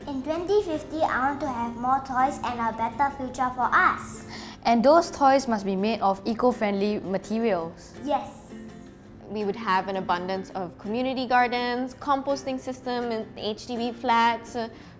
In 2050, I want to have more toys and a better future for us. And those toys must be made of eco-friendly materials. Yes. We would have an abundance of community gardens, composting system in HDB flats,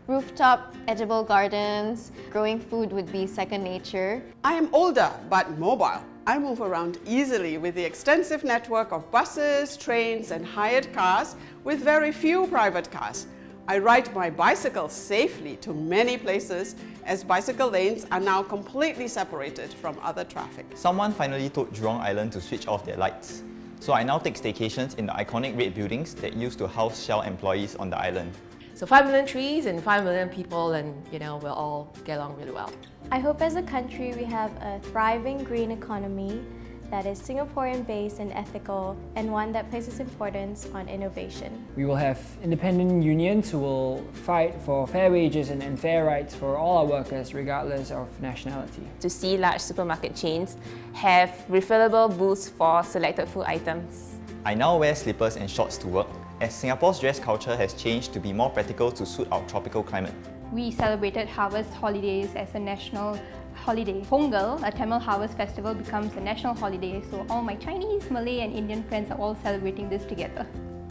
rooftop edible gardens. Growing food would be second nature. I am older but mobile. I move around easily with the extensive network of buses, trains and hired cars with very few private cars. I ride my bicycle safely to many places as bicycle lanes are now completely separated from other traffic. Someone finally told Jurong Island to switch off their lights. So I now take staycations in the iconic red buildings that used to house Shell employees on the island. So 5 million trees and 5 million people, and we'll all get along really well. I hope as a country we have a thriving green economy that is Singaporean-based and ethical, and one that places importance on innovation. We will have independent unions who will fight for fair wages and fair rights for all our workers, regardless of nationality. To see large supermarket chains have refillable booths for selected food items. I now wear slippers and shorts to work, as Singapore's dress culture has changed to be more practical to suit our tropical climate. We celebrated harvest holidays as a national holiday. Pongal, a Tamil harvest festival, becomes a national holiday, so all my Chinese, Malay and Indian friends are all celebrating this together.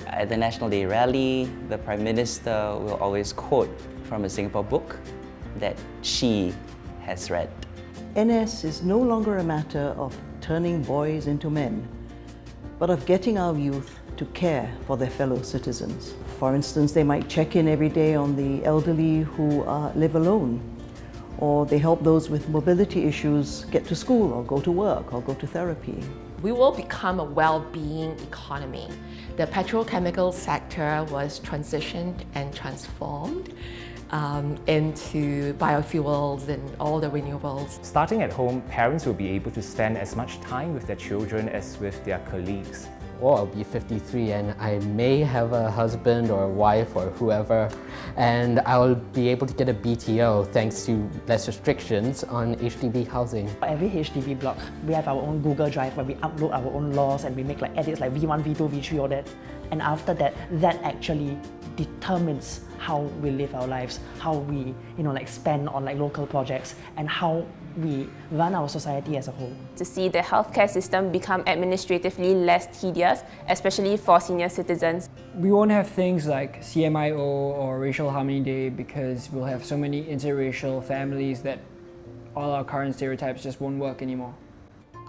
At the National Day rally, the Prime Minister will always quote from a Singapore book that she has read. NS is no longer a matter of turning boys into men, but of getting our youth to care for their fellow citizens. For instance, they might check in every day on the elderly who live alone, or they help those with mobility issues get to school or go to work or go to therapy. We will become a well-being economy. The petrochemical sector was transitioned and transformed into biofuels and all the renewables. Starting at home, parents will be able to spend as much time with their children as with their colleagues. Or I'll be 53 and I may have a husband or a wife or whoever, and I'll be able to get a BTO thanks to less restrictions on HDB housing. Every HDB block, we have our own Google Drive where we upload our own laws and we make edits like V1, V2, V3, all that. And after that, that actually determines how we live our lives, how we spend on local projects, and how we run our society as a whole. To see the healthcare system become administratively less tedious, especially for senior citizens. We won't have things like CMIO or Racial Harmony Day because we'll have so many interracial families that all our current stereotypes just won't work anymore.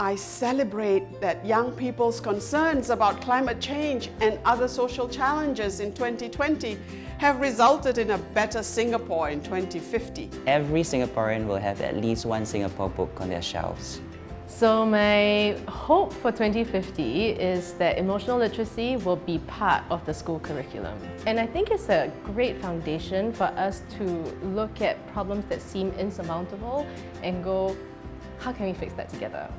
I celebrate that young people's concerns about climate change and other social challenges in 2020 have resulted in a better Singapore in 2050. Every Singaporean will have at least one Singapore book on their shelves. So my hope for 2050 is that emotional literacy will be part of the school curriculum. And I think it's a great foundation for us to look at problems that seem insurmountable and go, how can we fix that together?